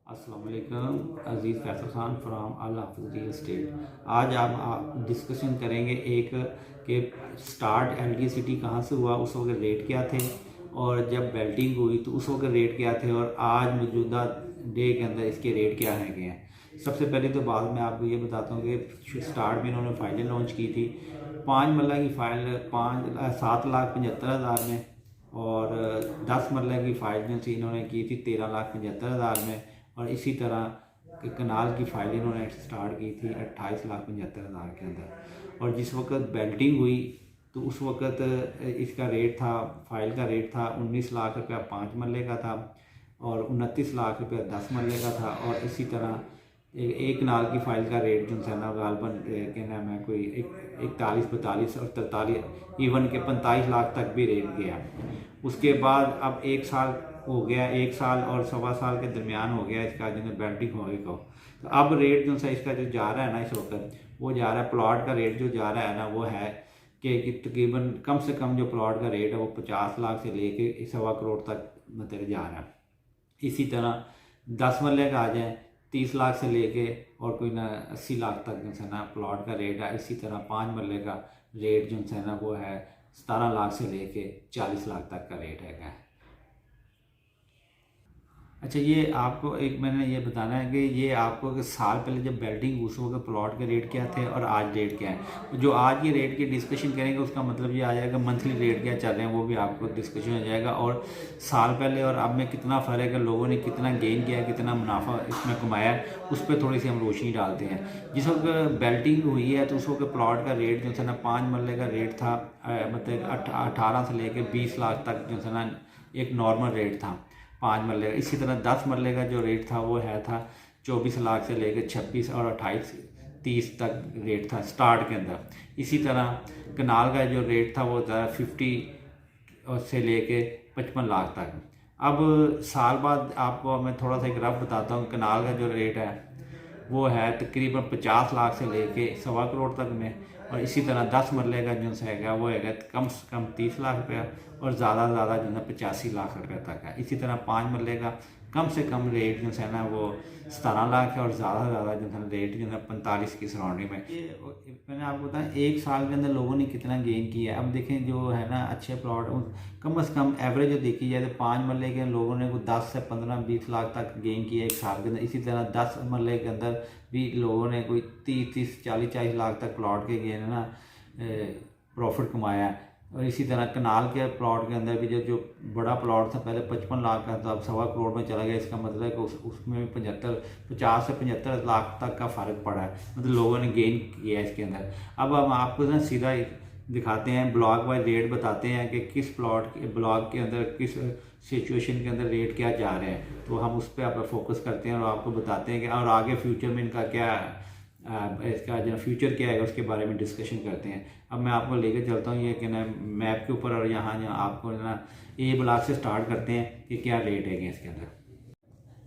अस्सलाम वालेकुम। अज़ीज़ फैसल खान फ्राम अल हाफिज़ रियल एस्टेट। आज आप डिस्कशन करेंगे एक कि स्टार्ट एलटीसीटी कहाँ से हुआ, उस वक्त रेट क्या थे, और जब बेल्टिंग हुई तो उस वक्त रेट क्या थे, और आज मौजूदा डे के अंदर इसके रेट क्या है गए हैं। सबसे पहले तो बाद में आपको ये बताता हूँ कि स्टार्ट में इन्होंने फ़ाइलें लॉन्च की थी। 5 मरला की फ़ाइल 7,75,000 में, और 10 मरला की फ़ाइल जो थी इन्होंने की थी 13,75,000 में, और इसी तरह कनाल की फ़ाइल इन्होंने स्टार्ट की थी 28,75,000 के अंदर। और जिस वक्त बेल्टिंग हुई तो उस वक्त इसका रेट था, फ़ाइल का रेट था 19 लाख रुपया 5 मरले का था, और 29 लाख रुपया 10 मरले का था। और इसी तरह एक कनाल की फ़ाइल का रेट जो है ना गालबन क्या नाम है कोई 41, 42 और 43, इवन के 45 लाख तक भी रेट गया। उसके बाद अब एक साल हो गया, एक साल और सवा साल के दरमियान हो गया इसका जो बेल्टिंग होने को। तो अब रेट जो सा इसका जो जा रहा है ना इस वक्त, वो जा रहा है, प्लॉट का रेट जो जा रहा है ना वो है कि तकरीबन कम से कम जो प्लॉट का रेट है वो 50 लाख से लेके 1.25 करोड़ तक मतलब जा रहा है। इसी तरह 10 मरले का आ जाए 30 लाख से लेके और कोई ना 80 लाख तक जो है ना प्लॉट का रेट है। इसी तरह 5 मरले का रेट जो है ना वो है 17 लाख से लेके 40 लाख तक का रेट है। अच्छा, ये आपको एक मैंने ये बताना है कि ये आपको कि साल पहले जब बेल्टिंग उस वक्त प्लॉट के रेट क्या थे और आज रेट क्या है। जो आज ये रेट की डिस्कशन करेंगे उसका मतलब ये आ जाएगा मंथली रेट क्या चल रहे हैं वो भी आपको डिस्कशन हो जाएगा, और साल पहले और अब में कितना फ़र्क है, लोगों ने कितना गेन किया, कितना मुनाफा इसमें कमाया, उस पर थोड़ी सी हम रोशनी डालते हैं। जिस वक्त बेल्टिंग हुई है तो उस वक्त प्लॉट का रेट जो था ना 5 मरले का रेट था, मतलब 18 से लेकर 20 लाख तक जो था ना एक नॉर्मल रेट था 5 मरले का। इसी तरह 10 मरले का जो रेट था वो है था 24 लाख से लेकर 26 और 28 30 तक रेट था स्टार्ट के अंदर। इसी तरह कनाल का जो रेट था वो था 50 से लेके 55 लाख तक। अब साल बाद आपको मैं थोड़ा सा एक रफ बताता हूँ। कनाल का जो रेट है वो है तकरीबन 50 लाख से लेके 1.25 करोड़ तक में, और इसी तरह 10 मरले का जो है वो है कम से कम 30 लाख रुपया और ज़्यादा से ज़्यादा जो है 85 लाख रुपये तक है। इसी तरह 5 मरले का कम से कम रेट जो है ना वो 17 लाख है, और ज़्यादा से ज़्यादा जो है रेट जो है 45 की सराउंडिंग में। ये मैंने आपको बताया एक साल के अंदर लोगों ने कितना गेन किया है। अब देखें जो है ना अच्छे प्लॉट कम से कम एवरेज जो देखी जाए तो 5 मरले के लोगों ने को 10 से 15-20 लाख तक गेन किया एक साल के अंदर। इसी तरह 10 मरले के अंदर भी लोगों ने कोई 30-40 लाख तक प्लॉट के गेन है ना प्रॉफिट कमाया। और इसी तरह कनाल के प्लॉट के अंदर भी जो बड़ा प्लॉट था पहले 55 लाख का था, अब 1.25 करोड़ में चला गया। इसका मतलब है कि उसमें भी 50 से 75 लाख तक का फ़र्क पड़ा है, मतलब लोगों ने गेन किया है इसके अंदर। अब हम आपको ना सीधा दिखाते हैं, ब्लॉक वाइज रेट बताते हैं कि किस प्लॉट के ब्लॉक के अंदर किस सिचुएशन के अंदर रेट क्या जा रहे हैं, तो हम उस पर आप फोकस करते हैं और आपको बताते हैं कि और आगे फ्यूचर में इनका क्या इसका जो फ्यूचर क्या है उसके बारे में डिस्कशन करते हैं। अब मैं आपको लेकर चलता हूँ ये कि ना मैप के ऊपर, और यहाँ आपको ना ए ब्लॉक से स्टार्ट करते हैं कि क्या रेट है इसके अंदर।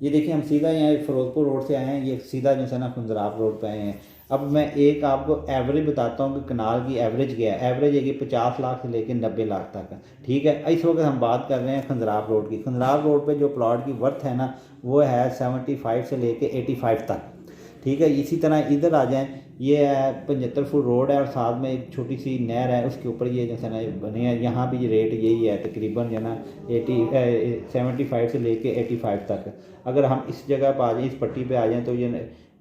ये देखिए हम सीधा यहाँ फिरोजपुर रोड से आए हैं, ये सीधा जो है ना खुंजराब रोड पे आए हैं। अब मैं एक आपको एवरेज बताता हूँ कि कनाल की एवरेज क्या है। एवरेज है कि 50 लाख से लेकर 90 लाख तक, ठीक है। इस वक्त हम बात कर रहे हैं खुंजराब रोड की। खुंजराब रोड पे जो प्लॉट की वर्थ है ना वो है 75 से लेकर 85 तक, ठीक है। इसी तरह इधर आ जाएं, ये है 75 फुट रोड है और साथ में एक छोटी सी नहर है, उसके ऊपर ये जो है ना बने हैं। यहाँ भी ये रेट यही है तकरीबन जो है ना 75 से लेके 85 तक। अगर हम इस जगह पर आ जाएं, इस पट्टी पे आ जाएं तो ये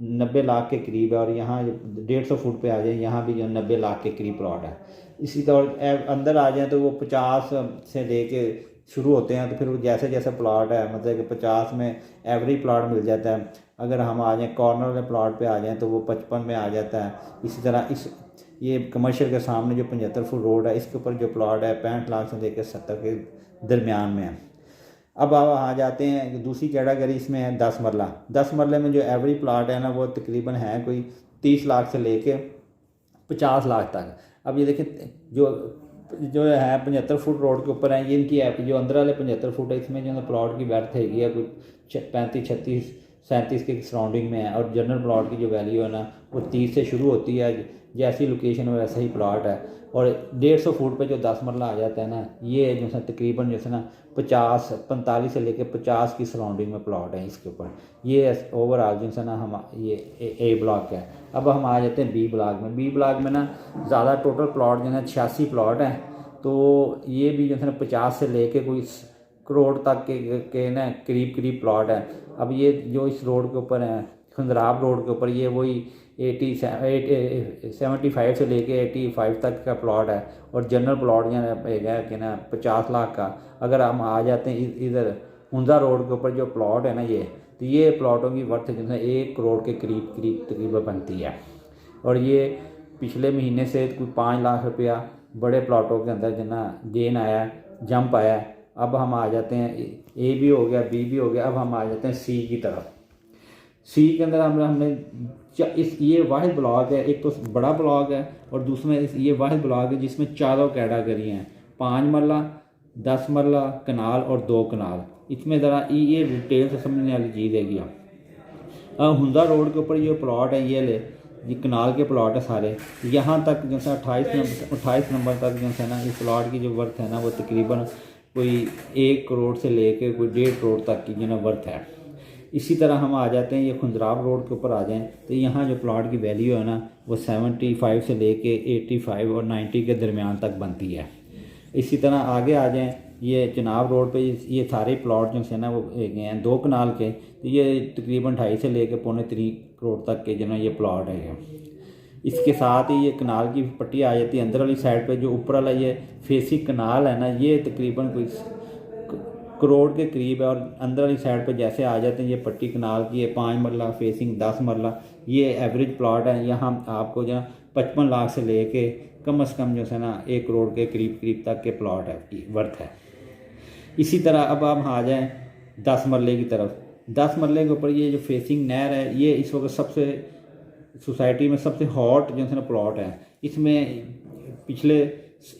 90 लाख के करीब है, और यहाँ 150 फुट पे आ जाए यहाँ भी जो 90 लाख के करीब प्लॉट है। इसी तरह अंदर आ जाएँ तो वो 50 से लेके शुरू होते हैं, तो फिर जैसे जैसे प्लॉट है मतलब कि 50 में एवरेज प्लॉट मिल जाता है। अगर हम आ जाएँ कॉर्नर वाले प्लॉट पे आ जाएँ तो वो 55 में आ जाता है। इसी तरह ये कमर्शियल के सामने जो 75 फुट रोड है इसके ऊपर जो प्लॉट है 65 लाख से लेकर 70 के दरमियान में है। अब आप आ जाते हैं दूसरी कैटेगरी, इसमें है 10 मरला। 10 मरले में जो एवरेज प्लॉट है ना वो तकरीबन है कोई 30 लाख से लेके 50 लाख तक। अब ये देखें जो है 75 फुट रोड के ऊपर है, ये इनकी ऐप जो अंदर वाले 75 फुट है इसमें जो है प्लॉट की वर्थ हैगी है कुछ 35-36 37 के सराउंडिंग में है, और जनरल प्लॉट की जो वैल्यू है ना वो 30 से शुरू होती है। जैसी लोकेशन है वैसा ही प्लॉट है। और 150 फुट पे जो 10 मरला आ जाता है ना, ये जो है तकरीबन जैसे ना 45 से लेकर 50 की सराउंडिंग में प्लॉट है इसके ऊपर। ये ओवरऑल जो है ना हम ये ए ब्लॉक है। अब हम आ जाते हैं बी ब्लॉक में। बी ब्लॉक में ना ज़्यादा टोटल प्लॉट जो है 86 प्लॉट हैं। तो ये भी जो है ना 50 से लेके कोई करोड़ तक के ना करीब प्लॉट है। अब ये जो इस रोड के ऊपर है, खंदराब रोड के ऊपर, ये वही 75 से लेके 85 तक का प्लॉट है। और जनरल प्लॉट जो है कि ना 50 लाख का। अगर हम आ जाते हैं इधर हुंजा रोड के ऊपर जो प्लॉट है ना, ये तो ये प्लॉटों की वर्थ जो है 1 करोड़ के करीब तकरीबन बनती है। और ये पिछले महीने से कोई 5 लाख रुपया बड़े प्लॉटों के अंदर जो ना गेन आया, जंप आया। अब हम आ जाते हैं, ए भी हो गया, बी भी हो गया, अब हम आ जाते हैं सी की तरफ। सी के अंदर हमने ये वाहिद ब्लॉक है, एक तो बड़ा ब्लॉक है और दूसरा ये वाहिद ब्लॉक है जिसमें चारों कैटेगरी हैं, 5 मरला, 10 मरला, कनाल और 2 कनाल। इसमें ज़रा ये डिटेल से समझने वाली चीज़ है। अब हुंदा रोड के ऊपर ये प्लॉट है, ये कनाल के प्लॉट है सारे। यहाँ तक जो है 28 नंबर तक जो है ना इस प्लॉट की जो वर्थ है ना वो तकरीबन कोई 1 करोड़ से लेके कोई 1.5 करोड़ तक की जो ना वर्थ है। इसी तरह हम आ जाते हैं, ये खुंदराब रोड के ऊपर आ जाएं तो यहाँ जो प्लॉट की वैल्यू है ना वो 75 से लेके 85 और 90 के दरमियान तक बनती है। इसी तरह आगे आ जाएं, ये चनाब रोड पे ये सारे प्लॉट जो है ना वो हैं 2 कनाल के, तो ये तकरीबन 2.5 से लेके 2.25 करोड़ तक के जो ना ये प्लॉट है। इसके साथ ही ये कनाल की पट्टी आ जाती है अंदर वाली साइड पे। जो ऊपर वाला ये फेसिंग कनाल है ना, ये तकरीबन कोई करोड़ के करीब है। और अंदर वाली साइड पे जैसे आ जाते हैं ये पट्टी कनाल की है, 5 मरला फेसिंग 10 मरला, ये एवरेज प्लॉट है। यहाँ आपको जो 55 लाख से लेके कम से कम जो है ना 1 करोड़ के करीब तक के प्लॉट है वर्थ है। इसी तरह अब हम आ जाएं 10 मरले की तरफ। 10 मरले के ऊपर ये जो फेसिंग नहर है, ये इस वक्त सबसे सोसाइटी में सबसे हॉट जो है ना प्लॉट है। इसमें पिछले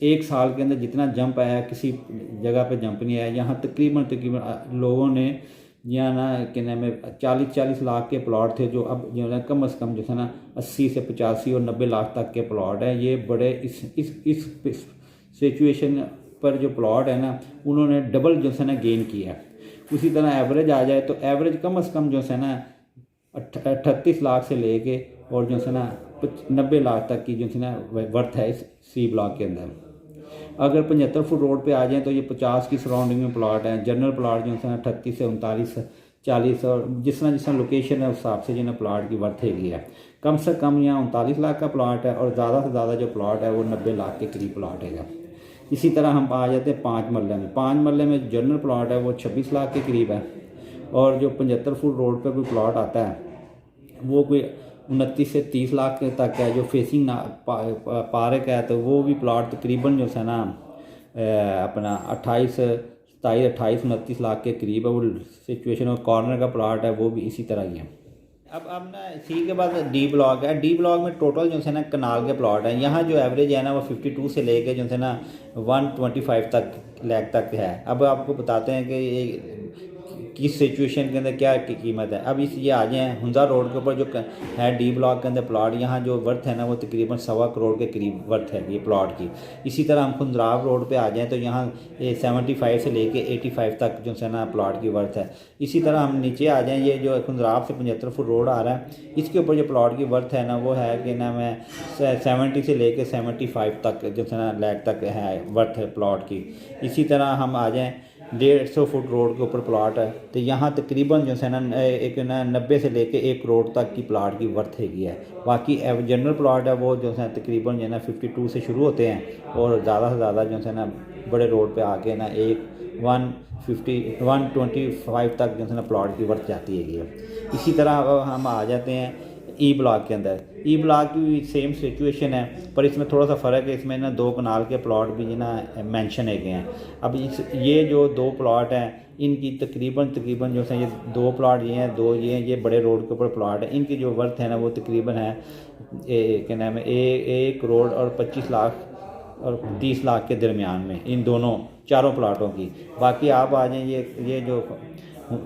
1 साल के अंदर जितना जंप आया किसी जगह पे जंप नहीं आया। यहाँ तकरीबन लोगों ने यहाँ ना क्या नाम है 40 लाख के प्लॉट थे, जो अब जो है कम से कम जो है ना 80 से 85 और 90 लाख तक के प्लॉट हैं। ये बड़े इस सिचुएशन पर जो प्लॉट है ना उन्होंने डबल जो है ना गेन किया। उसी तरह एवरेज आ जाए तो एवरेज कम से कम जो है ना 38 लाख से लेके और जो है ना 90 लाख तक की जो है ना वर्थ है इस सी ब्लॉक के अंदर। अगर 75 फुट रोड पे आ जाएं तो ये 50 की सराउंडिंग में प्लॉट है। जनरल प्लॉट जो है ना 38 से 39 40 और जिस तरह लोकेशन है उस हिसाब से जो है प्लॉट की वर्थ है। कम से कम यहाँ 39 लाख का प्लॉट है और ज़्यादा से ज़्यादा जो प्लॉट है वो 90 लाख के करीब प्लॉट है। इसी तरह हम आ जाते हैं 5 मरले में। 5 मरले में जनरल प्लॉट है वो 26 लाख के करीब है। और जो 75 फुट रोड पर कोई प्लॉट आता है वो कोई 29 से 30 लाख तक है। जो फेसिंग पार्क है तो वो भी प्लॉट तकरीबन जो है ना अपना 28 27 28 29 लाख के करीब है। वो सिचुएशन और कॉर्नर का प्लॉट है वो भी इसी तरह ही है। अब ना सी के बाद डी ब्लॉक है। डी ब्लॉक में टोटल जो है ना कनाल के प्लॉट है। यहाँ जो एवरेज है ना वो 52 से लेके जो है ना 125 लाख तक है। अब आपको बताते हैं कि ये किस सिचुएशन के अंदर क्या कीमत है। अब ये आ जाए हुंजा रोड के ऊपर जो है डी ब्लॉक के अंदर प्लॉट, यहाँ जो वर्थ है ना वो तकरीबन 1.25 करोड़ के करीब वर्थ है ये प्लॉट की। इसी तरह हम खुंदराब रोड पे आ जाएं तो यहाँ 75 से लेके 85 तक जो है ना प्लॉट की वर्थ है। इसी तरह हम नीचे आ जाएं, ये जो खुंदराब से 75 फुट रोड आ रहा है इसके ऊपर जो प्लॉट की वर्थ है ना वो है कि ना मैं 70 से लेके 75 तक जो है ना लाख तक है वर्थ है प्लॉट की। इसी तरह हम आ जाएँ 150 फुट रोड के ऊपर प्लॉट है तो यहाँ तकरीबन जो है ना एक ना 90 से लेके 1 करोड़ तक की प्लॉट की वर्थ है। बाकी जनरल प्लॉट है वो जो है तकरीबन जो है ना 52 से शुरू होते हैं और ज़्यादा से ज़्यादा जो है ना बड़े रोड पे आके ना 125 तक जो है ना प्लॉट की वर्थ जाती है। इसी तरह हम आ जाते हैं ई ब्लॉक के अंदर। ई ब्लॉक की सेम सिचुएशन है पर इसमें थोड़ा सा फ़र्क है। इसमें ना 2 कनाल के प्लॉट भी ना मेंशन है गए हैं। अब ये जो 2 प्लॉट हैं इनकी तकरीबन जो है ये 2 प्लॉट ये हैं, 2 ये बड़े रोड के ऊपर प्लॉट है। इनकी जो वर्थ है ना वो तकरीबन है क्या नाम है 1 करोड़ और 25 लाख और 30 लाख के दरमियान में इन दोनों चारों प्लाटों की। बाकी आप आ जाएँ ये जो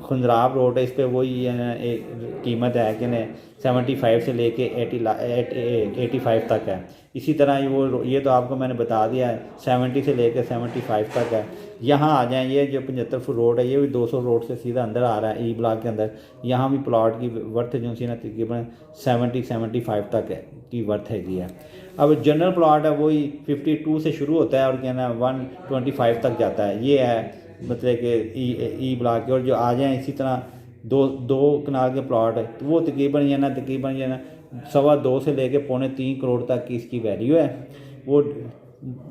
खुंदराब रोड है, इस पर वही एक कीमत है कि 75 से लेके 85 तक है। इसी तरह ये तो आपको मैंने बता दिया है 70 से लेकर 75 तक है। यहाँ आ जाएँ, ये जो 75 फुट रोड है ये भी 200 रोड से सीधा अंदर आ रहा है ई ब्लॉक के अंदर। यहाँ भी प्लॉट की वर्थ जो सी ना तकरीबन 75 तक है की वर्थ हैगी है। अब जनरल प्लॉट है वही 52 से शुरू होता है और क्या ना 125 तक जाता है। ये है मतलब कि ई ब्लॉक के। और जो आ जाएँ इसी तरह दो कनाल के प्लॉट है तो वो तकरीबन ये ना 2.25 से लेके 3.25 करोड़ तक की इसकी वैल्यू है। वो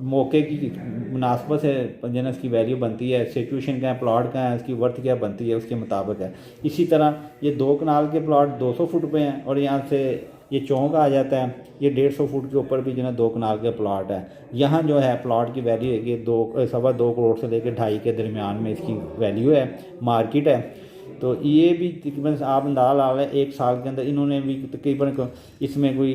मौके की मुनासबत से जना इसकी वैल्यू बनती है, सिचुएशन क्या है, प्लॉट क्या है, इसकी वर्थ क्या बनती है उसके मुताबिक है। इसी तरह ये 2 कनाल के प्लॉट 200 फुट पे हैं और यहाँ से ये चौंक आ जाता है, ये 150 फुट के ऊपर भी जो है 2 कनाल के प्लॉट है। यहाँ जो है प्लॉट की वैल्यू है कि 2.25 करोड़ से लेकर 2.5 के दरमियान में इसकी वैल्यू है, मार्केट है। तो ये भी तकरीबन आप अंदाजा ला लें 1 साल के अंदर इन्होंने भी तकरीबन इसमें कोई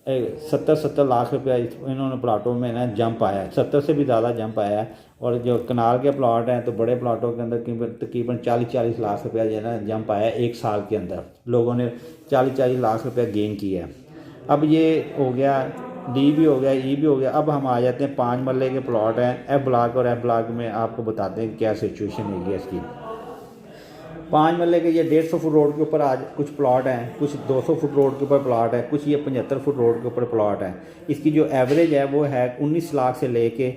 70 लाख रुपया इन्होंने प्लाटों में ना जंप आया है, 70 से भी ज़्यादा जंप आया है। और जो कनाल के प्लाट हैं तो बड़े प्लाटों के अंदर तकरीबन 40 लाख रुपया जो है ना जंप आया है 1 साल के अंदर। लोगों ने 40 लाख रुपया गेन किया है। अब ये हो गया, डी भी हो गया, ई भी हो गया। अब हम आ जाते हैं 5 मरले के प्लाट हैं एफ ब्लॉक, और एफ ब्लॉक में आपको बताते हैं क्या सिचुएशन है इसकी। 5 मरले के ये 150 फुट रोड के ऊपर आज कुछ प्लॉट हैं, कुछ 200 फुट रोड के ऊपर प्लॉट है, कुछ ये 75 फुट रोड के ऊपर प्लॉट है। इसकी जो एवरेज है वो है 19 लाख से लेके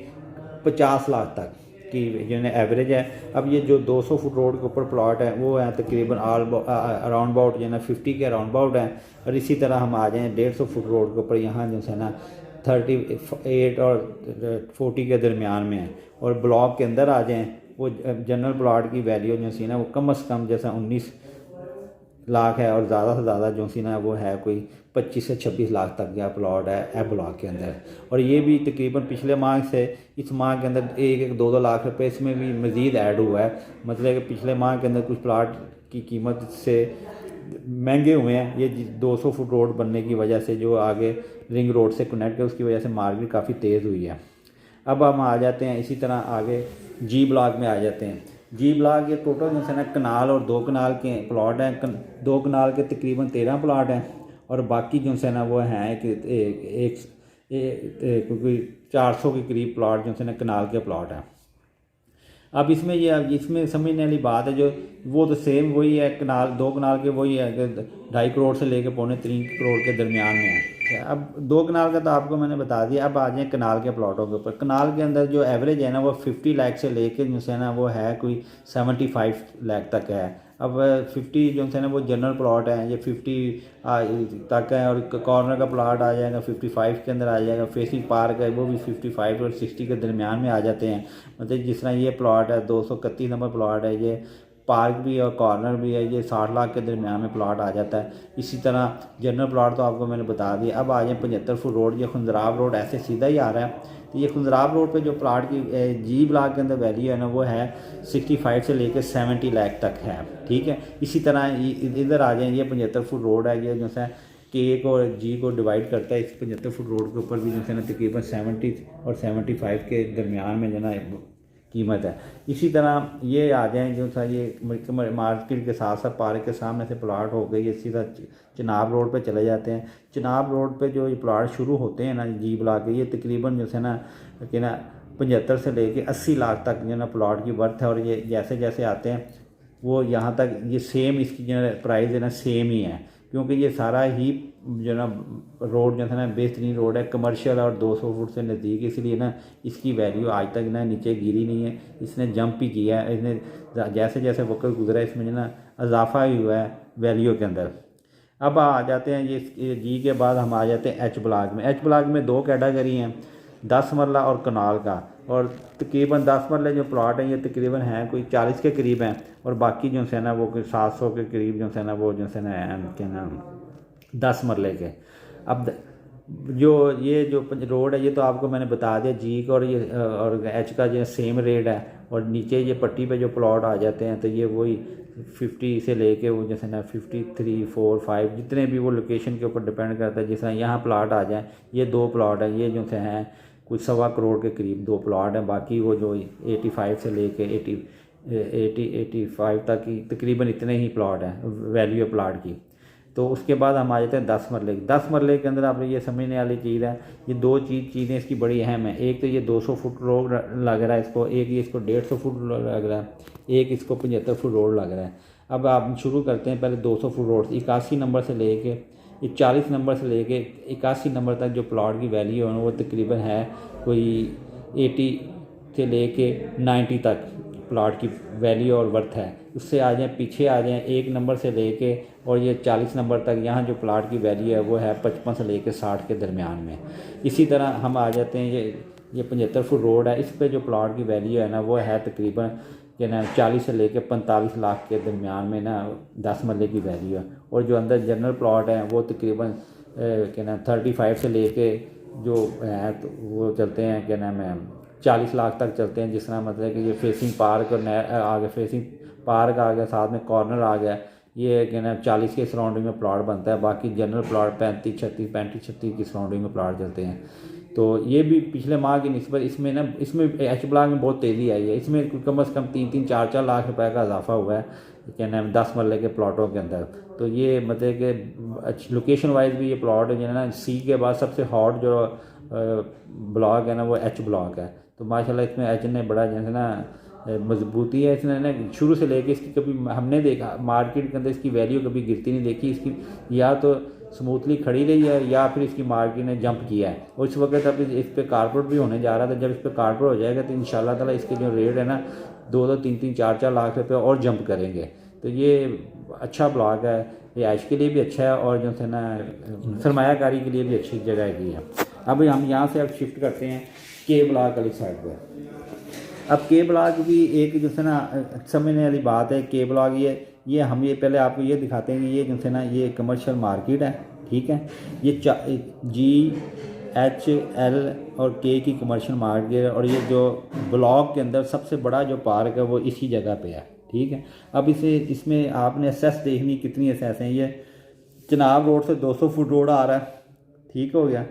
50 लाख तक की जो है एवरेज है। अब ये जो 200 फुट रोड के ऊपर प्लॉट है वो है तकरीबन अराउंड अबाउट जो है 50 के अराउंड अबाउट है। और इसी तरह हम आ जाएँ 150 फुट रोड के ऊपर, यहाँ जो है ना 38 और 40 के दरमियान में है। और ब्लॉक के अंदर आ जाएँ, वो जनरल प्लॉट की वैल्यू जो सी ना वो कम से कम जैसा 19 लाख है और ज़्यादा से ज़्यादा जो सी ना वो है कोई 25 से 26 लाख तक का प्लॉट है एफ ब्लॉक के अंदर। और ये भी तकरीबन पिछले माह से इस माह के अंदर 1-2 लाख रुपए इसमें भी मज़ीद ऐड हुआ है। मतलब कि पिछले माह के अंदर कुछ प्लॉट की कीमत से महंगे हुए हैं, ये 200 फुट रोड बनने की वजह से जो आगे रिंग रोड से कनेक्ट है उसकी वजह से मार्केट काफ़ी तेज़ हुई है। अब हम आ जाते हैं इसी तरह आगे जी ब्लॉक में आ जाते हैं। जी ब्लॉक ये टोटल जो है ना कनाल और 2 कनाल के प्लॉट हैं। 2 कनाल के तकरीबन 13 प्लॉट हैं और बाकी जो है ना वो हैं कि कोई 400 के करीब प्लॉट जो है ना कनाल के प्लॉट हैं। अब इसमें समझने वाली बात है जो वो तो सेम वही है, 2 कनाल के वही है कि 2.5 करोड़ से लेकर 2.25 करोड़ के दरमियान में है। अब 2 कनाल का तो आपको मैंने बता दिया। अब आ जाए कनाल के प्लॉटों के ऊपर। कनाल के अंदर जो एवरेज है ना वो 50 लाख से लेके जो है ना वो है कोई 75 लाख तक है। अब 50 जो है ना वो जनरल प्लॉट है, ये 50 तक है। और कॉर्नर का प्लॉट आ जाएगा 55 के अंदर आ जाएगा। फेसिंग पार्क है वो भी 55 और 60 के दरमियान में आ जाते हैं। मतलब जिस तरह ये प्लॉट है 231 नंबर प्लॉट है, ये पार्क भी है और कॉर्नर भी है, ये 60 लाख के दरमियान में प्लॉट आ जाता है। इसी तरह जनरल प्लॉट तो आपको मैंने बता दिया। अब आ जाए 75 फुट रोड, ये खुंदराब रोड ऐसे सीधा ही आ रहा है। तो ये खुंदराब रोड पे जो प्लॉट की जी ब्लॉक के अंदर वैल्यू है ना वो है 65 से लेकर 70 लाख तक है। ठीक है, इसी तरह इधर आ जाए, ये 75 फुट रोड है, ये जो है के को जी को डिवाइड करता है। इस 75 फुट रोड के ऊपर भी जो है ना तकरीबन 70 और 75 के दरमियान में जो ना कीमत है। इसी तरह ये आ जाए जो था ये मार्केट के साथ साथ पार्क के सामने से प्लाट हो गई, ये सीधा चिनाब रोड पे चले जाते हैं। चिनाब रोड पे जो ये प्लाट शुरू होते हैं ना जी ब्लॉक के, ये तकरीबन जो है ना कि ना 75 से लेके 80 लाख तक जो ना प्लाट की वर्थ है। और ये जैसे जैसे आते हैं वो यहाँ तक ये सेम इसकी जो प्राइस है ना सेम ही है, क्योंकि ये सारा ही जो ना रोड जो है ना बेहतरीन रोड है, कमर्शियल और 200 फुट से नज़दीक, इसलिए ना इसकी वैल्यू आज तक ना नीचे गिरी नहीं है। इसने जंप ही किया है, इसने जैसे जैसे वक्त गुजरा इसमें जो ना इजाफा ही हुआ है वैल्यू के अंदर। अब आ जाते हैं ये जी के बाद हम आ जाते हैं एच ब्लॉक में। एच ब्लॉक में 2 कैटेगरी हैं, 10 मरला और कनाल का। और तकरीबन 10 मरले जो प्लॉट हैं ये तकरीबन हैं कोई 40 के करीब हैं, और बाकी जो है ना वो कोई 700 के करीब जो है ना वो जो है ना 10 मरले के। अब ये जो रोड है ये तो आपको मैंने बता दिया जी का, और एच का जो सेम रेट है। और नीचे ये पट्टी पे जो प्लॉट आ जाते हैं तो ये वही 50 से लेके वो जैसे ना 53, 4, 5 जितने भी वो लोकेशन के ऊपर डिपेंड करता है। जिस तरह यहाँ प्लॉट आ जाए, ये 2 प्लॉट है, ये जो हैं कुछ 1.25 करोड़ के करीब 2 प्लॉट हैं। बाकी वो जो 85 से लेके 85 तक की तकरीबन इतने ही प्लॉट हैं वैल्यू है प्लाट की। तो उसके बाद हम आ जाते हैं 10 मरले। 10 मरले के अंदर आपने ये समझने वाली चीज़ है, ये दो चीज़ें इसकी बड़ी अहम है। एक तो ये 200 फुट रोड लग रहा है इसको, एक ये इसको 150 फुट लग रहा है, एक इसको 75 फुट रोड लग रहा है। अब आप शुरू करते हैं पहले 200 फुट रोड, 81 नंबर से लेके 40 नंबर से लेके 81 नंबर तक जो प्लॉट की वैल्यू है वो तकरीबन है कोई 80 से लेके 90 तक प्लॉट की वैल्यू और वर्थ है। उससे आ जाएँ पीछे आ जाएँ 1 नंबर से लेके और ये 40 नंबर तक, यहाँ जो प्लॉट की वैल्यू है वो है 55 से लेके 60 के दरमियान में। इसी तरह हम आ जाते हैं ये 75 फुट रोड है, इस पे जो प्लॉट की वैल्यू है ना वो है तकरीबन क्या ना 40 से लेके 45 लाख के दरमियान में ना 10 मरले की वैल्यू है। और जो अंदर जनरल प्लॉट है वो तकरीबन क्या ना 35 से लेके जो है तो वो चलते हैं क्या नाम है 40 लाख तक चलते हैं। जिस तरह मतलब कि ये फेसिंग पार्क और आ गया, फेसिंग पार्क आ गया, साथ में कॉर्नर आ गया, ये क्या ना 40 के सराउंडिंग में प्लॉट बनता है। बाकी जनरल प्लॉट 35-36 की सराउंडिंग में प्लॉट चलते हैं। तो ये भी पिछले माह की निस्बत इसमें ना इसमें एच ब्लॉक में बहुत तेज़ी आई है। इसमें कम से कम 3-4 लाख रुपए का इजाफा हुआ है क्या नाम 10 मरले के प्लॉटों के अंदर। तो ये मतलब कि अच्छी लोकेशन वाइज भी ये प्लॉट जो है ना सी के बाद सबसे हॉट जो ब्लॉक है ना वो एच ब्लॉक है। तो माशाल्लाह इसमें एच ने बड़ा जैसे ना मजबूती है इसने ना शुरू से लेके इसकी कभी हमने देखा मार्केट के अंदर इसकी वैल्यू कभी गिरती नहीं देखी इसकी, या तो स्मूथली खड़ी रही है या फिर इसकी मार्केट ने जंप किया है। और इस वक्त अब इस पर कारपोरेट भी होने जा रहा था। जब इस पर कारपोरेट हो जाएगा तो इंशाल्लाह ताला इसके जो रेट है ना 2-2, 3-3, 4-4 लाख रुपये और जंप करेंगे। तो ये अच्छा ब्लॉक है, ये ऐश के लिए भी अच्छा है और जो है ना सरमायाकारी के लिए भी अच्छी जगह की है। अब हम यहाँ से अब शिफ्ट करते हैं के ब्लॉक वाली साइड पर। अब के ब्लॉक भी एक जो है ना समझने वाली बात है। के ब्लॉक ये हम ये पहले आपको ये दिखाते हैं कि ये जो है ना ये कमर्शियल मार्केट है, ठीक है। ये GHL और के की कमर्शियल मार्केट है और ये जो ब्लॉक के अंदर सबसे बड़ा जो पार्क है वो इसी जगह पे है, ठीक है। अब इसमें आपने एसेस देखनी कितनी एसेस हैं। ये चनाब रोड से 200 फुट रोड आ रहा है, ठीक हो गया।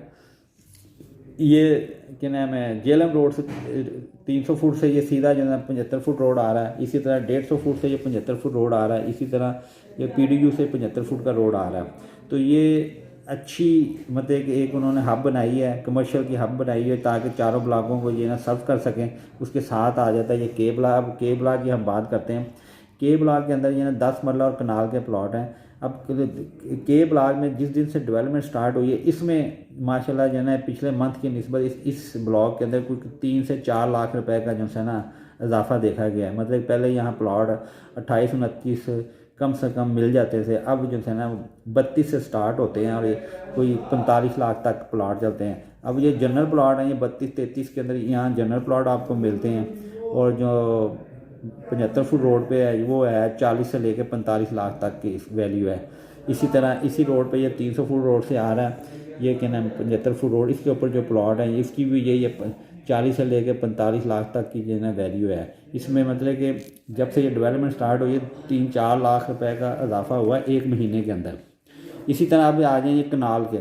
ये क्या नाम है जेलम रोड से 300 फुट से ये सीधा जो है 75 फुट रोड आ रहा है। इसी तरह 150 फुट से ये 75 फुट रोड आ रहा है। इसी तरह ये PDU से 75 फुट का रोड आ रहा है। तो ये अच्छी मतलब कि एक उन्होंने हब बनाई है, कमर्शियल की हब बनाई है ताकि चारों ब्लॉकों को ये ना सर्व कर सकें। उसके साथ आ जाता है ये के ब्लॉक। अब के ब्लॉक की हम बात करते हैं। के ब्लॉक के अंदर ये ना 10 मरला और कनाल के प्लॉट हैं। अब के ब्लॉक में जिस दिन से डेवलपमेंट स्टार्ट हुई है इसमें माशाल्लाह जो है ना पिछले मंथ की निस्बत इस ब्लॉक के अंदर कोई 3 से 4 लाख रुपए का जो है ना इजाफा देखा गया है। मतलब पहले यहाँ प्लॉट 28-29 कम से कम मिल जाते थे, अब जो है ना 32 से स्टार्ट होते हैं और ये कोई 45 लाख तक प्लॉट चलते हैं। अब ये जनरल प्लॉट हैं, ये 32-33 के अंदर यहाँ जनरल प्लॉट आपको मिलते हैं। और जो 75 फुट रोड पे है वो है 40 से लेकर 45 लाख तक की वैल्यू है। इसी तरह इसी रोड पे ये 300 फुट रोड से आ रहा है, ये क्या नाम 75 फुट रोड, इसके ऊपर जो प्लॉट है इसकी भी यही है 40 से लेकर 45 लाख तक की जो है वैल्यू है। इसमें मतलब कि जब से ये डेवलपमेंट स्टार्ट हुई 3-4 लाख रुपए का इजाफा हुआ है 1 महीने के अंदर। इसी तरह आप आ जाए ये कनाल के,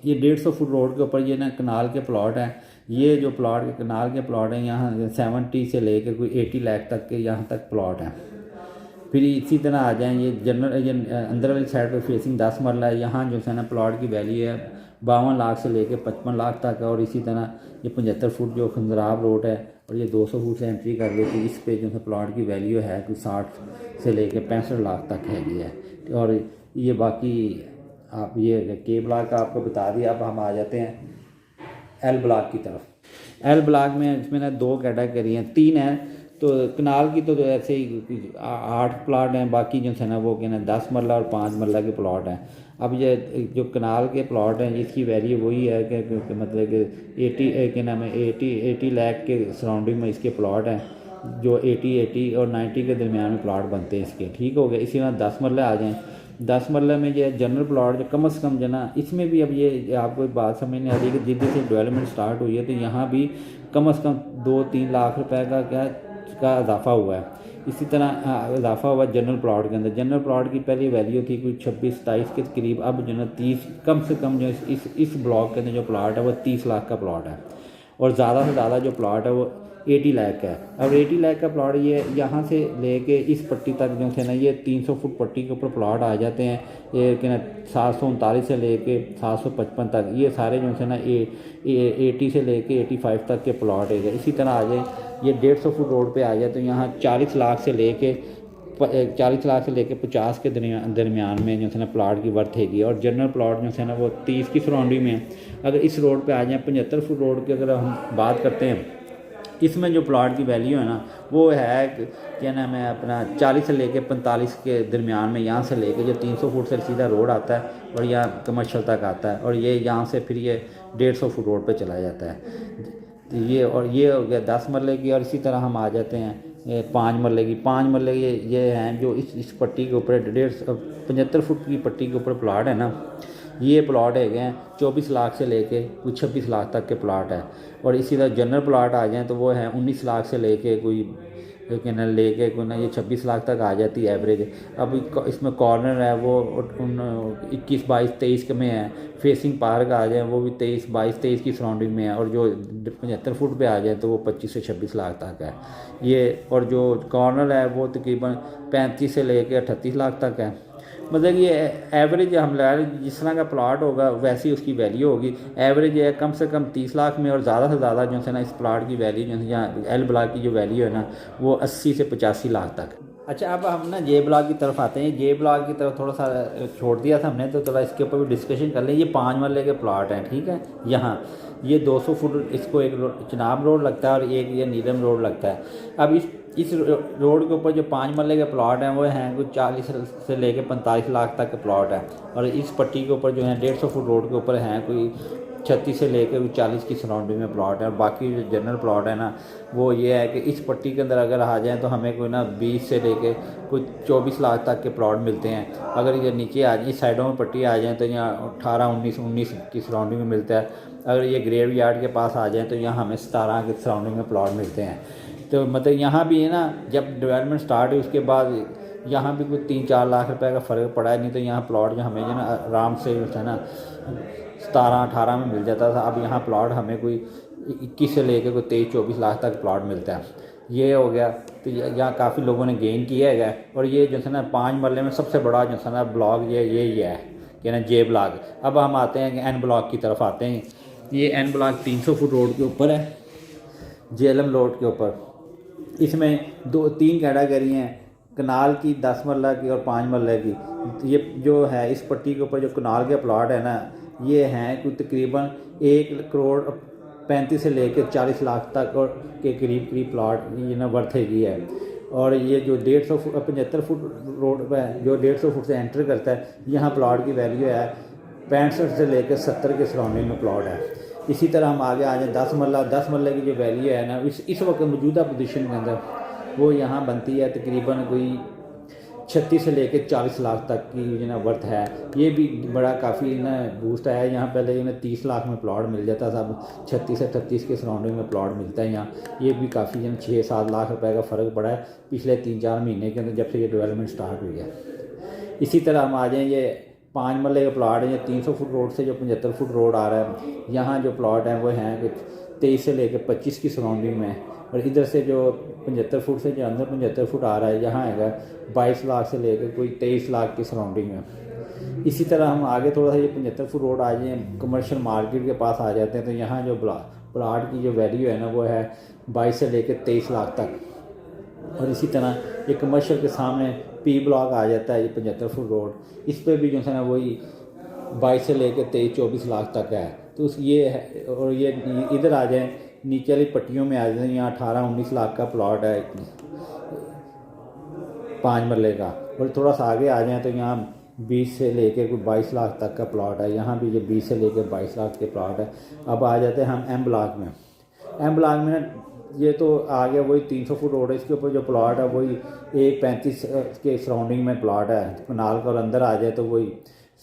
ये 150 फुट रोड के ऊपर ये ना कनाल के प्लॉट हैं। ये जो प्लॉट के कनाल के प्लॉट हैं यहाँ 70 से लेकर कोई 80 लाख तक के यहाँ तक प्लॉट हैं। फिर इसी तरह आ जाएँ ये जनरल ये अंदर वाली साइड पर फेसिंग 10 मरला है, यहाँ जो है ना प्लॉट की वैल्यू है 52 लाख से लेकर 55 लाख तक है। और इसी तरह ये 75 फुट जो खंजराब रोड है और ये 200 फुट से एंट्री कर लेती, इस पे जो है प्लॉट की वैल्यू है कोई 60 से लेकर 65 लाख तक है। और ये बाकी आप ये के ब्लॉक का आपको बता दिया। अब हम आ जाते हैं एल ब्लॉक की तरफ। एल ब्लॉक में इसमें ना 2 कैटेगरी हैं, 3 हैं। तो कनाल की तो ऐसे ही 8 प्लॉट हैं, बाकी जो है ना वो क्या ना 10 मरला और 5 मरला के प्लॉट हैं। अब ये जो कनाल के प्लॉट हैं इसकी वैल्यू वही है कि मतलब कि 80 लाख के सराउंडिंग में इसके प्लॉट हैं, जो 80 और 90 के दरमियान में प्लॉट बनते हैं इसके, ठीक हो गए। इसी तरह 10 मरले आ जाएँ। 10 मरले में ये जनरल प्लॉट जो कम से कम जो ना इसमें भी अब ये आपको एक बात समझने आ रही है कि जिस दिन से डेवलपमेंट स्टार्ट हुई है तो यहाँ भी कम से कम 2-3 लाख रुपए का इजाफा हुआ है। इसी तरह इजाफा हुआ जनरल प्लॉट के अंदर। जनरल प्लॉट की पहली वैल्यू थी कोई 26-27 के करीब, अब जो है 30 कम से कम जो इस ब्लॉक के अंदर जो प्लॉट है वो 30 लाख का प्लॉट है। और ज़्यादा से ज़्यादा जो प्लॉट है वो 80 लाख का है। अब 80 लाख का प्लॉट ये यहाँ से लेके इस पट्टी तक जो है ना ये 300 फुट पट्टी के ऊपर प्लॉट आ जाते हैं। ये क्या ना 739 से लेके 755 तक ये सारे जो है ना 80 से लेके 85 तक के प्लॉट है। इसी तरह आ जाए ये 150 फुट रोड पे आ जाए तो यहाँ 40 लाख से लेके 50 के दरमियान में जो है ना प्लाट की वर्थ हैगी। और जनरल प्लाट जो है ना वो 30 की सराउंडिंग में है। अगर इस रोड पे आ जाए 75 फुट रोड की अगर हम बात करते हैं, इसमें जो प्लाट की वैल्यू है ना वो है क्या नाम है अपना 40 से लेके 45 के दरमियान में। यहाँ से लेके जो 300 फुट से सीधा रोड आता है और यहाँ कमर्शियल तक आता है, और ये यहाँ से फिर ये 150 फुट रोड पे चला जाता है। तो ये हो गया 10 मरले की। और इसी तरह हम आ जाते हैं 5 मरले की। 5 मरले ये हैं जो इस पट्टी के ऊपर 75 फुट की पट्टी के ऊपर प्लाट है ना, ये प्लाट है गए 24 लाख से लेके कोई 26 लाख तक के प्लाट है। और इसी तरह जनरल प्लाट आ जाएँ तो वो है 19 लाख से लेके कोई ना ये 26 लाख तक आ जाती है एवरेज। अब इसमें कॉर्नर है वो 21, 22, 23 के में है। फेसिंग पार्क आ जाए वो भी 22, 23 की सराउंडिंग में है। और जो 75 फुट पे आ जाए तो वो 25 से 26 लाख तक है ये। और जो कॉर्नर है वो तकरीबन 35 से लेके 38 लाख तक है। मतलब ये एवरेज हम ला रहे जिस तरह का प्लाट होगा वैसी उसकी वैल्यू होगी। एवरेज है कम से कम 30 लाख में, और ज़्यादा से ज़्यादा जो है ना इस प्लाट की वैल्यू जो है यहाँ एल ब्लॉक की जो वैल्यू है ना वो 80 से 85 लाख तक। अच्छा, अब हम ना जे ब्लॉक की तरफ आते हैं। जे ब्लॉक की तरफ थोड़ा सा छोड़ दिया था हमने, तो थोड़ा इसके ऊपर भी डिस्कशन कर लें। ये 5 मरले के प्लाट हैं, ठीक है। यहाँ ये 200 फुट इसको एक चिनाब रोड लगता है और एक ये नीलम रोड लगता है। अब इस रोड के ऊपर जो 5 मरले के प्लॉट हैं वो हैं कुछ 40 से लेके 45 लाख तक के प्लॉट है। और इस पट्टी के ऊपर जो है 150 फुट रोड के ऊपर हैं कोई 36 से लेकर 40 की सराउंडिंग में प्लॉट है। और बाकी जो जनरल प्लॉट है ना वो ये है कि इस पट्टी के अंदर अगर आ जाएँ तो हमें कोई ना 20 से लेके कुछ 24 लाख तक के प्लॉट मिलते हैं। अगर ये नीचे आ जाए, इस साइडों में पट्टी आ जाए तो यहाँ 18, 19 की सराउंडिंग में मिलता है। अगर ये ग्रेव यार्ड के पास आ जाए तो यहाँ हमें 17 के सराउंडिंग में प्लॉट मिलते हैं। तो मतलब यहाँ भी है ना जब डेवलपमेंट स्टार्ट हुई उसके बाद यहाँ भी कुछ 3-4 लाख रुपए का फ़र्क पड़ा है। नहीं तो यहाँ प्लॉट जो हमें जो ना आराम से है ना 17-18 में मिल जाता था। अब यहाँ प्लॉट हमें कोई 21 से लेकर कोई 23-24 लाख तक प्लॉट मिलता है। ये हो गया। तो यहाँ काफ़ी लोगों ने गेन किया है। और ये जो है ना 5 मरले में सबसे बड़ा जो है ना ब्लॉक ये ही है कि ना जे ब्लॉक। अब हम आते हैं एन ब्लॉक की तरफ आते हैं। ये एन ब्लॉक 300 फुट रोड के ऊपर है, जेएलएम रोड के ऊपर। इसमें 2-3 कैटेगरी हैं, कनाल की, 10 मरला की और 5 मरले की। ये जो है इस पट्टी के ऊपर जो कनाल के प्लॉट है ना ये हैं कुछ तकरीबन 1 करोड़ 35 से लेकर 40 लाख तक और के करीब प्लॉट ये ना वर्थ है। और ये जो 75 फुट रोड पर जो 150 फुट से एंटर करता है यहाँ प्लॉट की वैल्यू है 65 से लेकर 70 के सराउंडिंग में प्लॉट है। इसी तरह हम आगे आ जाए 10 मरला की जो वैल्यू है ना इस वक्त मौजूदा पोजीशन के अंदर वो यहाँ बनती है तकरीबन कोई 36 से लेकर 40 लाख तक की जो ना वर्थ है। ये भी बड़ा काफ़ी ना बूस्ट आया है। यहाँ पहले जो ना 30 लाख में प्लॉट मिल जाता था, अब 36 से 38 के सराउंडिंग में प्लॉट मिलता है यहाँ। ये भी काफ़ी जो 6-7 लाख रुपए का फ़र्क पड़ा है पिछले 3-4 महीने के अंदर जब से ये डेवलपमेंट स्टार्ट हुई है। इसी तरह हम आ जाएँ ये 5 मरले का प्लॉट है। ये 300 फुट रोड से जो 75 फुट रोड आ रहा है यहाँ जो प्लॉट हैं वो हैं कुछ 23 से लेकर 25 की सराउंडिंग में। और इधर से जो 75 फुट से जो अंदर 75 फुट आ रहा है यहाँ है 22 लाख से लेकर कोई 23 लाख की सराउंडिंग में। इसी तरह हम आगे थोड़ा सा ये 75 फुट रोड आ जाए कमर्शियल मार्केट के पास आ जाते हैं तो यहाँ जो प्लाट की जो वैल्यू है ना वो है 22 से लेकर 23 लाख तक। और इसी तरह ये कमर्शियल के सामने पी ब्लॉक आ जाता है ये 75 फुट रोड। इस पर भी जो है ना वही 22 से लेकर 23-24 लाख तक है। तो ये है। और ये इधर आ जाए नीचे वाली पट्टियों में आ जाए यहाँ 18-19 लाख का प्लॉट है 5 मरले का। और थोड़ा सा आगे आ जाए तो यहाँ 20 से लेकर कोई 22 लाख तक का प्लॉट है। यहाँ भी ये 20 से लेकर 22 लाख के प्लॉट है। अब आ जाते हैं हम एम ब्लॉक में। एम ब्लॉक में ना ये तो आ गया वही 300 फुट रोड है। इसके ऊपर जो प्लॉट है वही 135 के सराउंडिंग में प्लॉट है कनाल का। और अंदर आ जाए तो वही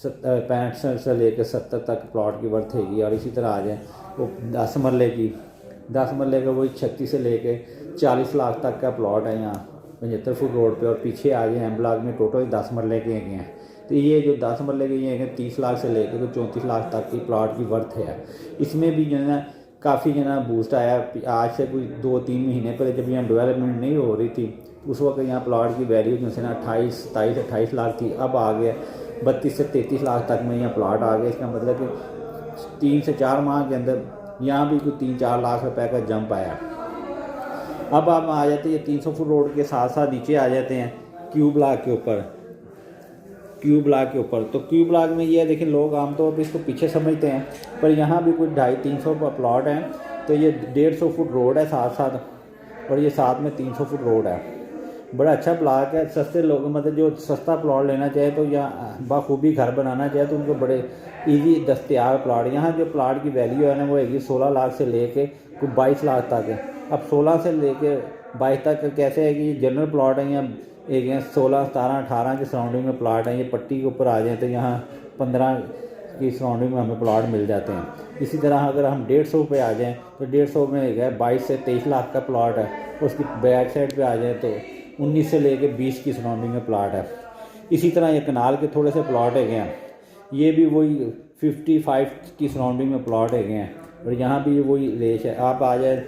65 से लेकर 70 तक प्लॉट की वर्थ हैगी। और इसी तरह आ जाए वो 10 मरले की 10 मरले का वही 36 से लेकर 40 लाख तक का प्लॉट है यहाँ 75 फुट रोड पे। और पीछे आ गए एम ब्लॉक में टोटल 10 मरले के हैं। तो ये जो 10 मरले के ये हैं 30 लाख से लेकर तो 34 लाख तक की प्लॉट की वर्थ है। इसमें भी जो है ना काफ़ी जो ना बूस्ट आया। आज से कोई 2-3 महीने पहले जब यहाँ डेवलपमेंट नहीं हो रही थी उस वक्त यहाँ प्लाट की वैल्यू जो है ना 28 लाख थी, अब आ गया 32 से 33 लाख तक में यहाँ प्लाट आ गया। इसका मतलब कि 3 से 4 माह के अंदर यहाँ भी कोई 3-4 लाख रुपए का जंप आया। अब आप आ जाते हैं 300 फुट रोड के साथ साथ नीचे आ जाते हैं क्यू ब्लॉक के ऊपर। तो क्यू ब्लॉक में ये है, देखिए लोग आमतौर पर इसको पीछे समझते हैं, पर यहाँ भी कोई 250-300 का प्लॉट है। तो ये 150 फुट रोड है साथ साथ, और ये साथ में 300 फुट रोड है। बड़ा अच्छा ब्लॉक है। सस्ते लोग मतलब जो सस्ता प्लॉट लेना चाहे तो या बखूबी घर बनाना चाहे तो उनको बड़े इजी दस्तयाब प्लॉट। यहाँ जो प्लॉट की वैल्यू है ना वो है 16 लाख से लेके कोई 22 लाख तक है। अब 16 से लेके 22 तक कैसे है कि ये जनरल प्लॉट है, यहाँ एक 16, 17, 18 के सराउंडिंग में प्लॉट है। ये पट्टी के ऊपर आ जाए तो यहाँ 15 की सराउंडिंग में हमें प्लॉट मिल जाते हैं। इसी तरह अगर हम 150 पे आ जाएँ तो 150 में है 22 से 23 लाख का प्लॉट है। उसकी बैक साइड पे आ जाए तो 19 से लेके 20 की सराउंडिंग में प्लॉट है। इसी तरह ये कनाल के थोड़े से प्लॉट है गए हैं, ये भी वही 55 की सराउंडिंग में प्लॉट है गए हैं, और यहाँ भी वही रेश है। आप आ जाए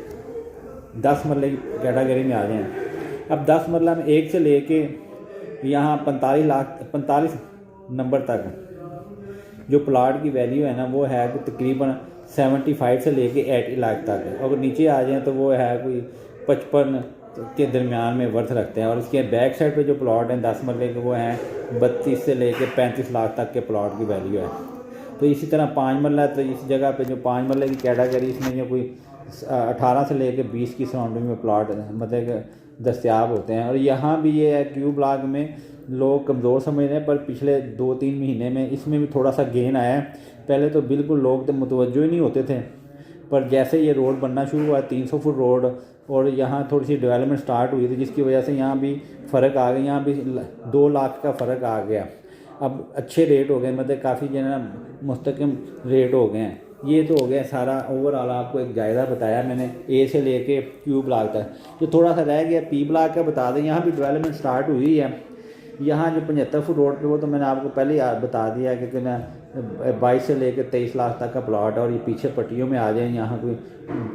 10 मरले की कैटेगरी में आ जाएँ। अब 10 मरला में 1 से लेके यहाँ 45 नंबर तक जो प्लॉट की वैल्यू है ना वो है कि तकरीबन 75 से लेके 80 लाख तक है। अगर नीचे आ जाएँ तो वो है कोई 55 के दरमियान में वर्थ रखते हैं। और इसके बैक साइड पे जो प्लॉट हैं 10 मरले के वो हैं 32 से लेके 35 लाख तक के प्लॉट की वैल्यू है। तो इसी तरह 5 मरला, तो इस जगह पे जो 5 मरले की कैटेगरी इसमें जो कोई 18 से लेके 20 की सराउंडिंग में प्लॉट मतलब दस्तयाब होते हैं। और यहाँ भी ये है क्यू ब्लॉक में लोग कमज़ोर समझ रहे हैं, पर पिछले 2-3 महीने में इसमें भी थोड़ा सा गेन आया है। पहले तो बिल्कुल लोग तो मुतवज्जो ही नहीं होते थे, पर जैसे ये रोड बनना शुरू हुआ 300 फुट रोड और यहाँ थोड़ी सी डेवलपमेंट स्टार्ट हुई थी जिसकी वजह से यहाँ भी फ़र्क आ गया। यहाँ भी 2 लाख का फ़र्क आ गया। अब अच्छे रेट हो गए, मतलब काफ़ी जो है ना मुस्तकिम रेट हो गए हैं। ये तो हो गया सारा ओवरऑल, आपको एक जायज़ा बताया मैंने ए से लेके क्यू ब्लॉक तक। जो थोड़ा सा रह गया पी ब्लॉक का बता दें, यहाँ भी डेवलपमेंट स्टार्ट हुई है। यहाँ जो 75 फुट रोड पे वो तो मैंने आपको पहले ही बता दिया कि 22 से लेकर 23 लाख तक का प्लॉट है। और ये पीछे पट्टियों में आ जाए, यहाँ कोई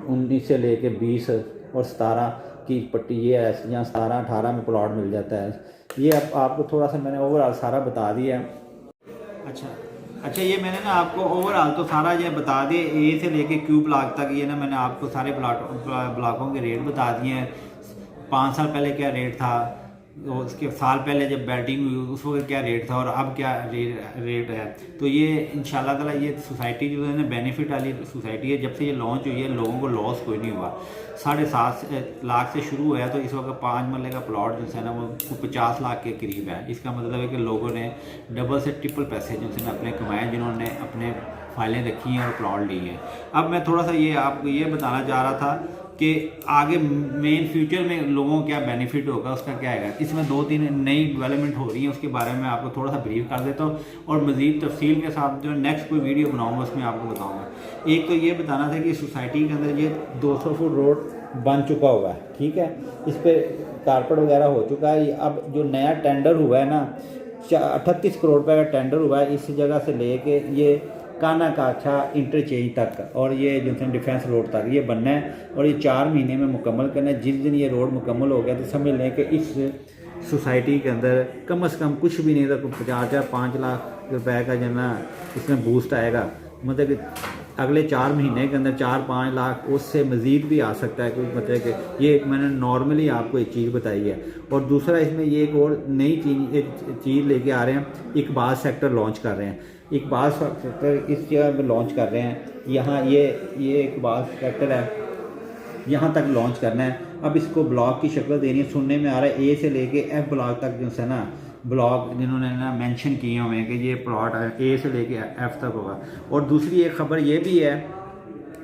19 से लेकर 20 और 17 की पट्टी ये है, यहाँ 17-18 में प्लॉट मिल जाता है। ये अब आपको थोड़ा सा मैंने ओवरऑल सारा बता दिया है। अच्छा ये मैंने ना आपको ओवरऑल तो सारा ये बता दिए ए से लेके क्यू ब्लॉक तक। ये ना मैंने आपको सारे ब्लॉकों के रेट बता दिए हैं। 5 साल पहले क्या रेट था, उसके साल पहले जब बैटिंग हुई उस वक्त क्या रेट था और अब क्या रेट है। तो ये इंशाल्लाह ताला ये सोसाइटी जो है ना बेनिफिट वाली सोसाइटी है। जब से ये लॉन्च हुई है लोगों को लॉस कोई नहीं हुआ। 7.5 लाख से शुरू हुआ है, तो इस वक्त 5 मरले का प्लॉट जो है ना वो 50 लाख के करीब है। इसका मतलब है कि लोगों ने डबल से ट्रिपल पैसे जो है ना अपने कमाए, जिन्होंने अपने फाइलें रखी हैं और प्लॉट ली हैं। अब मैं थोड़ा सा ये आपको ये बताना चाह रहा था कि आगे मेन फ्यूचर में लोगों को क्या बेनिफिट होगा, उसका क्या है। इसमें 2-3 नई डेवलपमेंट हो रही है, उसके बारे में आपको थोड़ा सा ब्रीफ कर देता हूँ और मज़ीद तफसील के साथ जो नेक्स्ट कोई वीडियो बनाऊँगा उसमें आपको बताऊँगा। एक तो ये बताना था कि सोसाइटी के अंदर ये 200 फुट रोड बन चुका हुआ है, ठीक है, इस पर कारपेट वगैरह हो चुका है। अब जो नया टेंडर हुआ है ना 38 करोड़ रुपये का टेंडर हुआ है इस जगह से लेके ये काना काछा इंटरचेंज तक और ये जो है डिफेंस रोड तक ये बनना है और ये 4 महीने में मुकम्मल करना है। जिस दिन ये रोड मुकम्मल हो गया तो समझ लें कि इस सोसाइटी के अंदर कम से कम कुछ भी नहीं था 50-5 लाख रुपए का जो ना इसमें बूस्ट आएगा। मतलब कि अगले 4 महीने के अंदर 4-5 लाख उससे मज़ीद भी आ सकता है। क्योंकि मतलब कि ये मैंने नॉर्मली आपको एक चीज़ बताई है। और दूसरा इसमें ये एक और नई चीज़ लेके आ रहे हैं, इकबाल सेक्टर लॉन्च कर रहे हैं। इकबाल सेक्टर इस जगह पर लॉन्च कर रहे हैं, यहाँ ये इकबाल सेक्टर है, यहाँ तक लॉन्च करना है। अब इसको ब्लॉक की शक्ल देनी है। सुनने में आ रहा है ए से लेके एफ ब्लॉक तक जो है ना ब्लॉक जिन्होंने ना मेंशन किए हुए हैं कि ये प्लॉट ए से लेके एफ तक होगा। और दूसरी एक ख़बर ये भी है,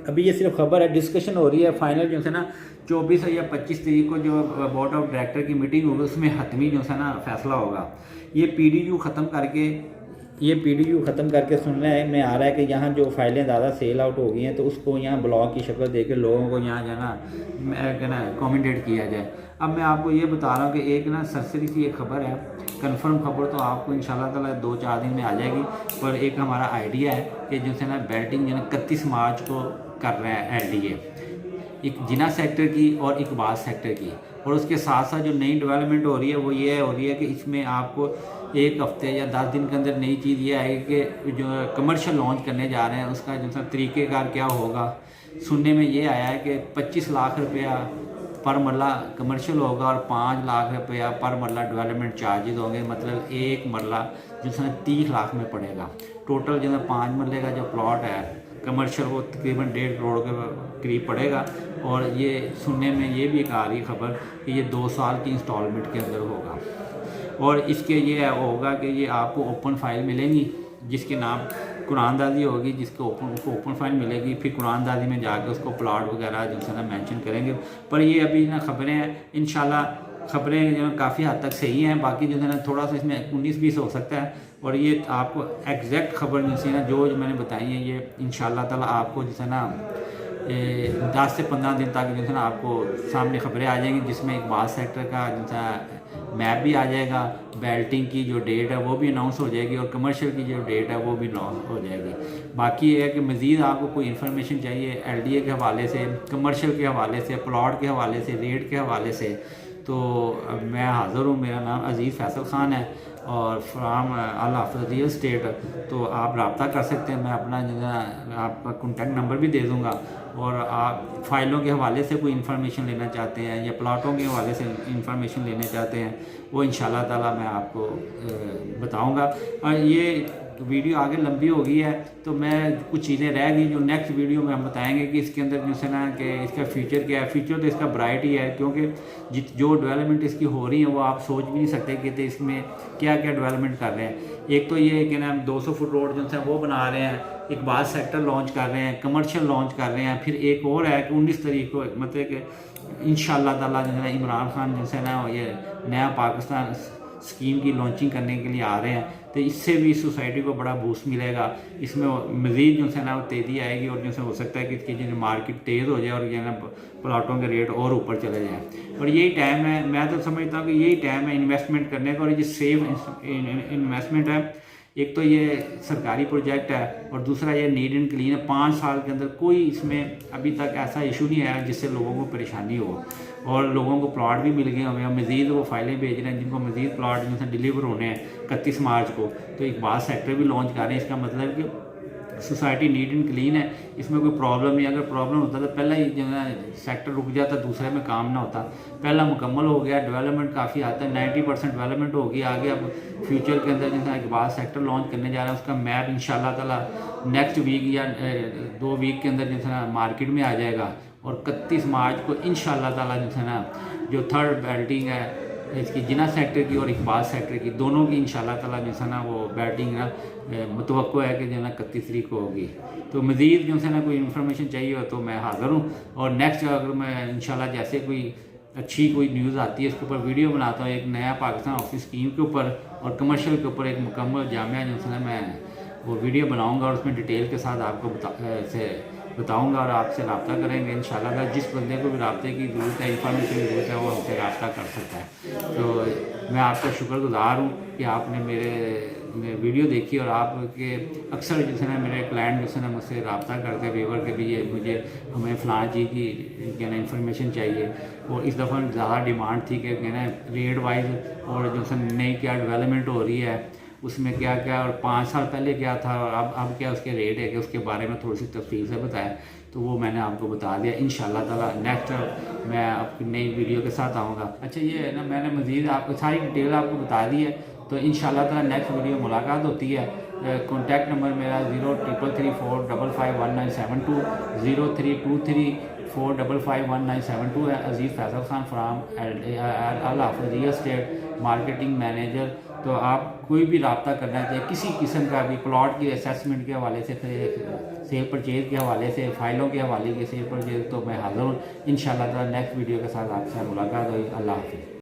अभी ये सिर्फ खबर है, डिस्कशन हो रही है। फाइनल जो है ना 24 या 25 तारीख को जो बोर्ड ऑफ डायरेक्टर की मीटिंग होगी उसमें हतमी जो है ना फैसला होगा। ये पीडीयू ख़त्म करके सुनने में आ रहा है कि यहाँ जो फाइलें ज़्यादा सेल आउट हो गई हैं तो उसको यहाँ ब्लॉक की शक्ल देकर लोगों को यहाँ जो है ना कॉमेंटेट किया जाए। अब मैं आपको ये बता रहा हूँ कि एक ना सरसरी सी एक खबर है, कंफर्म खबर तो आपको इंशाल्लाह ताला 2-4 दिन में आ जाएगी। पर एक हमारा आइडिया है कि जो है ना बैटिंग जो है 31 मार्च को कर रहा है LDA, एक जिना सेक्टर की और इकबाल सेक्टर की। और उसके साथ साथ जो नई डेवलपमेंट हो रही है वो ये हो रही है कि इसमें आपको एक हफ्ते या 10 दिन के अंदर नई चीज़ ये आएगी कि जो कमर्शियल लॉन्च करने जा रहे हैं उसका जो तरीक़ेकार क्या होगा। सुनने में ये आया है कि 25 लाख रुपया पर मरला कमर्शियल होगा और 5 लाख रुपया पर मरला डेवलपमेंट चार्जेस होंगे, मतलब एक मरला जो 30 लाख में पड़ेगा। टोटल जो 5 मरले का जो प्लॉट है कमर्शियल वो तकरीबन 1.5 करोड़ के करीब पड़ेगा। और ये सुनने में ये भी एक आ रही खबर कि ये 2 साल की इंस्टॉलमेंट के अंदर होगा। और इसके ये होगा कि ये आपको ओपन फाइल मिलेंगी जिसके नाम कुरानदाजी होगी, जिसको ओपन फाइल मिलेगी। फिर कुरानदाजी में जाके उसको प्लॉट वगैरह जो है ना मेंशन करेंगे। पर ये अभी ना खबरें हैं, इंशाल्लाह खबरें जो काफ़ी हद तक सही हैं। बाकी जो है ना थोड़ा सा इसमें 19-20 हो सकता है। और ये आपको एग्जैक्ट खबर जो ना जो मैंने बताई है ये इंशाल्लाह ताला आपको जो है ना 10 से 15 दिन तक जो है ना आपको सामने खबरें आ जाएंगी, जिसमें इकबाल सेक्टर का जो है मैप भी आ जाएगा, बेल्टिंग की जो डेट है वो भी अनाउंस हो जाएगी और कमर्शियल की जो डेट है वो भी अनाउंस हो जाएगी। बाकी ये है कि मज़ीद आपको कोई इन्फॉर्मेशन चाहिए LDA के हवाले से, कमर्शियल के हवाले से, प्लॉट के हवाले से, रेट के हवाले से, तो मैं हाज़िर हूँ। मेरा नाम अज़ीज़ फैसल ख़ान है और फ्राम अल हाफ़िज़ रियल स्टेट। तो आप रब्ता कर सकते हैं, मैं अपना जो है आपका कॉन्टैक्ट नंबर भी दे दूँगा। और आप फाइलों के हवाले से कोई इन्फॉर्मेशन लेना चाहते हैं या प्लाटों के हवाले से इन्फॉर्मेशन लेना चाहते हैं वो इंशाल्लाह ताला मैं आपको बताऊँगा। और ये वीडियो आगे लंबी हो गई है तो मैं कुछ चीज़ें रह गई जो नेक्स्ट वीडियो में हम बताएंगे कि इसके अंदर जो है ना कि इसका फ़ीचर क्या है। फ़ीचर तो इसका ब्राइट ही है, क्योंकि जो डेवलपमेंट इसकी हो रही है वो आप सोच भी नहीं सकते कि इसमें क्या क्या डेवलपमेंट कर रहे हैं। एक तो ये है कि ना 200 फुट रोड जो है वो बना रहे हैं, इकबाल सेक्टर लॉन्च कर रहे हैं, कमर्शियल लॉन्च कर रहे हैं। फिर एक और है कि 19 तारीख को मतलब कि इंशाल्लाह ताला जो है इमरान खान जो है ना ये नया पाकिस्तान स्कीम की लॉन्चिंग करने के लिए आ रहे हैं। तो इससे भी सोसाइटी को बड़ा बूस्ट मिलेगा, इसमें मज़ीद जो है ना वो तेज़ी आएगी और जो हो सकता है कि इसकी जो मार्केट तेज़ हो जाए और जो है ना प्लाटों के रेट और ऊपर चले जाएँ। और यही टाइम है, मैं तो समझता हूँ कि यही टाइम है इन्वेस्टमेंट करने का। और ये सेफ इन्वेस्टमेंट है। एक तो ये सरकारी प्रोजेक्ट है और दूसरा ये नीट एंड क्लीन है। 5 साल के अंदर कोई इसमें अभी तक ऐसा इशू नहीं आया जिससे लोगों को परेशानी हो और लोगों को प्लॉट भी मिल गए होंगे। मज़ीद वो फाइलें भेज रहे हैं जिनको मज़ीद प्लॉट जो है डिलीवर होने हैं 31 मार्च को। तो इकबाल सेक्टर भी लॉन्च कर रहे हैं। इसका मतलब कि सोसाइटी नीट एंड क्लीन है, इसमें कोई प्रॉब्लम नहीं। अगर प्रॉब्लम होता तो पहला ही जो है सेक्टर रुक जाता, दूसरे में काम ना होता। पहला मुकम्मल हो गया, डेवलपमेंट काफ़ी आता है, 90% डेवलपमेंट हो गई। आगे अब फ्यूचर के अंदर जो है इकबाल सेक्टर लॉन्च करने जा रहा है, उसका मैप इंशाल्लाह ताला नेक्स्ट वीक या 2 वीक के अंदर जो है मार्केट में आ जाएगा। और 31 मार्च को इंशाल्लाह ताला जो है ना जो थर्ड बेल्टिंग है इसकी जिना सेक्टर की और इकबाल सेक्टर की दोनों की इंशाल्लाह ताला जो है ना वो बैटिंग ना मुतवक्को है कि जो है ना 31 तारीख को होगी। तो मज़ीद जो है ना कोई इन्फॉर्मेशन चाहिए हो तो मैं हाज़िर हूँ। और नेक्स्ट अगर मैं इंशाल्लाह जैसे कोई अच्छी कोई न्यूज़ आती है उसके ऊपर वीडियो बनाता हूँ, एक नया पाकिस्तान ऑफिस स्कीम के ऊपर और कमर्शियल के ऊपर एक मुकम्मल जामिया जो है ना मैं वो वीडियो बनाऊँगा और उसमें डिटेल के साथ आपको बताऊँगा और आपसे रब्ता करेंगे इंशाल्लाह। जिस बंदे को भी रब्ते की ज़रूरत है, इंफॉर्मेशन की ज़रूरत है, वो हमसे रब्ता कर सकता है। तो मैं आपका शुक्रगुज़ार हूँ कि आपने मेरे वीडियो देखी और आपके अक्सर जो है ना मेरे क्लाइंट जो है ना मुझसे रब्ता करते व्यूवर के भी ये मुझे हमें फ़लाँ चीज़ की क्या ना इन्फॉर्मेशन चाहिए। और इस दफ़ा ज़्यादा डिमांड थी कि क्या ना रेट वाइज और जो है नई क्या डेवलपमेंट हो रही है उसमें क्या क्या और 5 साल पहले क्या था और अब क्या उसके रेट है कि उसके बारे में थोड़ी सी तफसील से बताया। तो वो मैंने आपको बता दिया। इंशाल्लाह ताला नेक्स्ट मैं आपकी नई वीडियो के साथ आऊँगा। अच्छा ये है ना मैंने मज़ीद आपको सारी डिटेल आपको बता दी है। तो इंशाल्लाह ताला नेक्स्ट वीडियो मुलाकात होती है। कॉन्टैक्ट नंबर मेरा 0333451972 0323451972 है। अज़ीज़ फैसल ख़ान फ्राम अल हाफ़िज़ रियल स्टेट मार्केटिंग मैनेजर। तो आप कोई भी रब्ता करना चाहिए किसी किस्म का भी प्लॉट की असेसमेंट के हवाले से, सेल परचेज़ के हवाले से, फ़ाइलों के हवाले के सेल परचेज़, तो मैं हाज़िर हूँ। इंशाल्लाह ताला नेक्स्ट वीडियो के साथ आपसे मुलाकात होगी। अल्लाह हाफ़िज़।